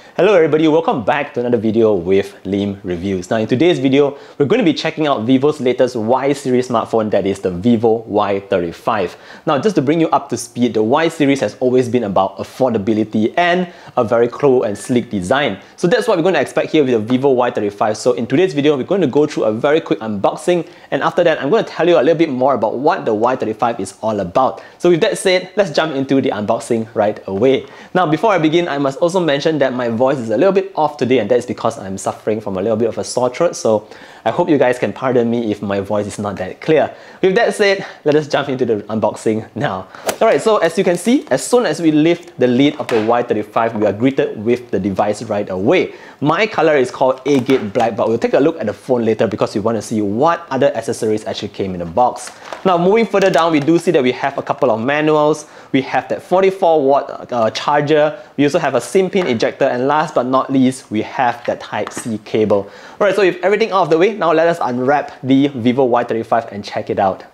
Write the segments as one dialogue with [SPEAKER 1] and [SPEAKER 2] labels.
[SPEAKER 1] Hello everybody, welcome back to another video with Lim Reviews. Now in today's video, we're going to be checking out Vivo's latest Y series smartphone, that is the vivo Y35. Now just to bring you up to speed, the Y series has always been about affordability and a very cool and sleek design. So that's what we're going to expect here with the vivo Y35. So in today's video, we're going to go through a very quick unboxing, and after that I'm going to tell you a little bit more about what the Y35 is all about. So with that said, let's jump into the unboxing right away. Now before I begin, I must also mention that my voice is a little bit off today, and that is because I'm suffering from a little bit of a sore throat, so I hope you guys can pardon me if my voice is not that clear. With that said, let us jump into the unboxing now. Alright, so as you can see, as soon as we lift the lid of the Y35, we are greeted with the device right away. My color is called Agate Black, but we'll take a look at the phone later because we want to see what other accessories actually came in the box. Now moving further down, we do see that we have a couple of manuals. We have that 44-watt charger. We also have a SIM pin ejector, and last but not least, we have that Type-C cable. Alright, so with everything out of the way, now let us unwrap the vivo Y35 and check it out.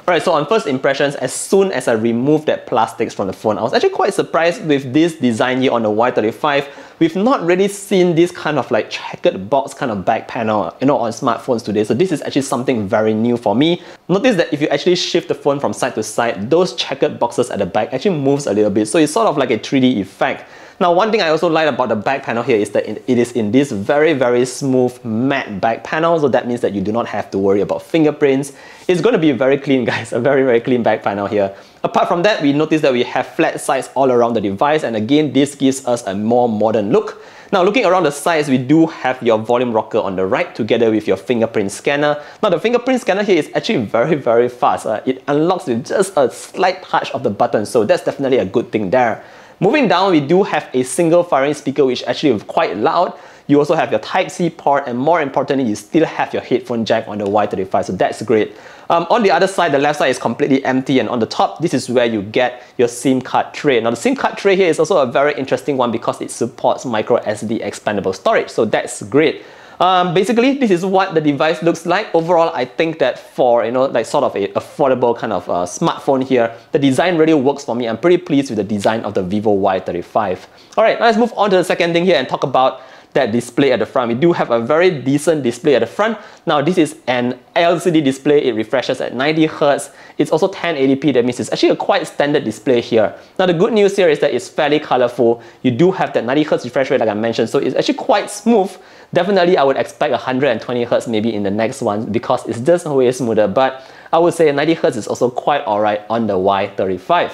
[SPEAKER 1] Alright, so on first impressions, as soon as I removed that plastics from the phone, I was actually quite surprised with this design here on the Y35. We've not really seen this kind of like checkered box kind of back panel, on smartphones today. So this is actually something very new for me. Notice that if you actually shift the phone from side to side, those checkered boxes at the back actually moves a little bit. So it's sort of like a 3D effect. Now, one thing I also like about the back panel here is that it is in this very smooth matte back panel, so that means that you do not have to worry about fingerprints. It's going to be very clean, guys, a very clean back panel here. Apart from that, we notice that we have flat sides all around the device, and again, this gives us a more modern look. Now, looking around the sides, we do have your volume rocker on the right together with your fingerprint scanner. Now, the fingerprint scanner here is actually very fast. It unlocks with just a slight touch of the button, so that's definitely a good thing there. Moving down, we do have a single firing speaker which actually is quite loud. You also have your Type-C port, and more importantly, you still have your headphone jack on the Y35, so that's great. On the other side, the left side is completely empty, and on the top, this is where you get your SIM card tray. Now the SIM card tray here is also a very interesting one because it supports micro SD expandable storage, so that's great. Basically, this is what the device looks like. Overall, I think that for like sort of a affordable kind of smartphone here, the design really works for me. I'm pretty pleased with the design of the vivo Y35. Alright, let's move on to the second thing here and talk about that display at the front. We do have a very decent display at the front. Now this is an LCD display. It refreshes at 90 Hz. It's also 1080p. That means it's actually a quite standard display here. Now the good news here is that it's fairly colorful. You do have that 90 Hz refresh rate like I mentioned, so it's actually quite smooth. Definitely I would expect 120 Hz maybe in the next one because it's just way smoother, but I would say 90 Hz is also quite alright on the Y35.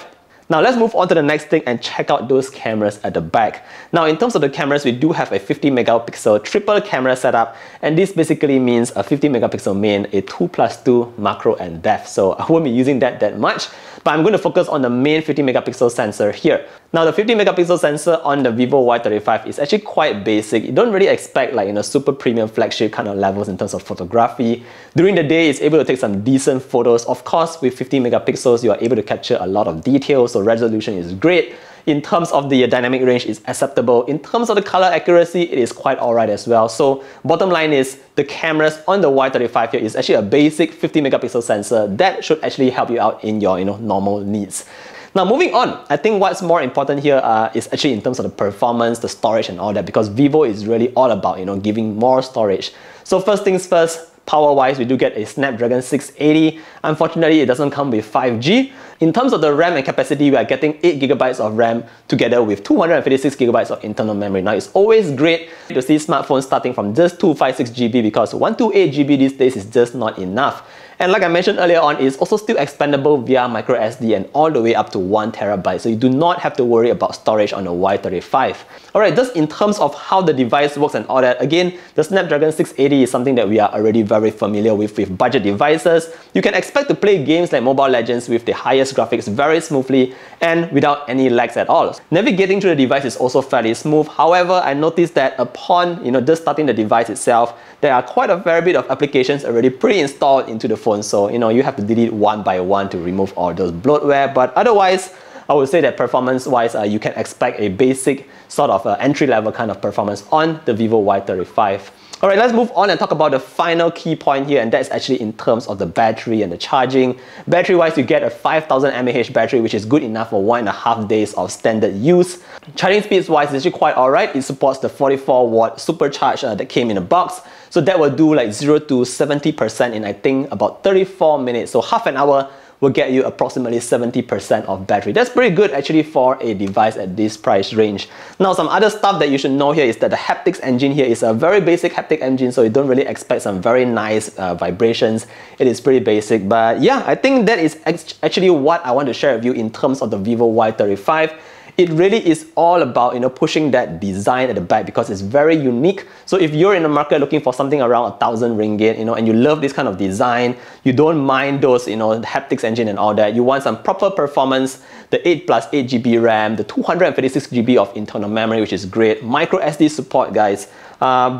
[SPEAKER 1] Now let's move on to the next thing and check out those cameras at the back. Now in terms of the cameras, we do have a 50 megapixel triple camera setup, and this basically means a 50 megapixel main, a 2+2 macro and depth. So I won't be using that much, but I'm going to focus on the main 50 megapixel sensor here. Now the 50 megapixel sensor on the vivo Y35 is actually quite basic. You don't really expect like super premium flagship kind of levels in terms of photography. During the day, it's able to take some decent photos. Of course, with 50 megapixels, you are able to capture a lot of detail, so resolution is great. In terms of the dynamic range, it's acceptable. In terms of the color accuracy, it is quite alright as well. So bottom line is the cameras on the Y35 here is actually a basic 50 megapixel sensor that should actually help you out in your normal needs. Now moving on, I think what's more important here is actually in terms of the performance, the storage and all that, because Vivo is really all about giving more storage. So first things first, power-wise, we do get a Snapdragon 680. Unfortunately, it doesn't come with 5G. In terms of the RAM and capacity, we are getting 8GB of RAM together with 256GB of internal memory. Now, it's always great to see smartphones starting from just 256GB because 128GB these days is just not enough. And like I mentioned earlier on, it's also still expandable via micro SD and all the way up to 1TB, so you do not have to worry about storage on the Y35. Alright, just in terms of how the device works and all that, again, the Snapdragon 680 is something that we are already very familiar with budget devices. You can expect to play games like Mobile Legends with the highest graphics very smoothly and without any lags at all. Navigating through the device is also fairly smooth. However, I noticed that upon just starting the device itself, there are quite a fair bit of applications already pre-installed into the phone, so you have to delete one by one to remove all those bloatware. But otherwise, I would say that performance-wise, you can expect a basic sort of entry-level kind of performance on the vivo Y35. Alright, let's move on and talk about the final key point here, and that's actually in terms of the battery and the charging. Battery-wise, you get a 5000 mAh battery, which is good enough for 1.5 days of standard use. Charging speeds-wise, it's actually quite alright. It supports the 44-watt supercharge that came in a box. So that will do like 0 to 70% in I think about 34 minutes. So half an hour will get you approximately 70% of battery. That's pretty good actually for a device at this price range. Now, some other stuff that you should know here is that the haptics engine here is a very basic haptic engine, so you don't really expect some very nice vibrations. It is pretty basic, but yeah, I think that is actually what I want to share with you in terms of the vivo Y35. It really is all about, pushing that design at the back because it's very unique. So if you're in the market looking for something around 1,000 ringgit, and you love this kind of design, you don't mind those, the haptics engine and all that, you want some proper performance, the 8 plus 8 GB RAM, the 256 GB of internal memory, which is great, micro SD support, guys,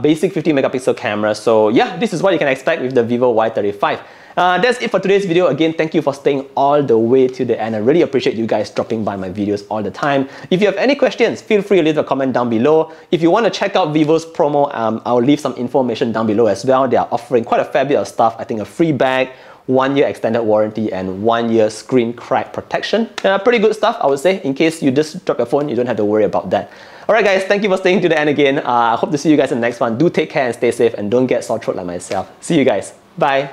[SPEAKER 1] basic 50 megapixel camera. So yeah, this is what you can expect with the vivo Y35. That's it for today's video. Again, thank you for staying all the way to the end. I really appreciate you guys dropping by my videos all the time. If you have any questions, feel free to leave a comment down below. If you want to check out Vivo's promo, I'll leave some information down below as well. They are offering quite a fair bit of stuff. I think a free bag, 1 year extended warranty, and 1 year screen crack protection. Pretty good stuff, I would say. In case you just drop your phone, you don't have to worry about that. Alright guys, thank you for staying to the end again. I hope to see you guys in the next one. Do take care and stay safe, and don't get sore throat like myself. See you guys. Bye.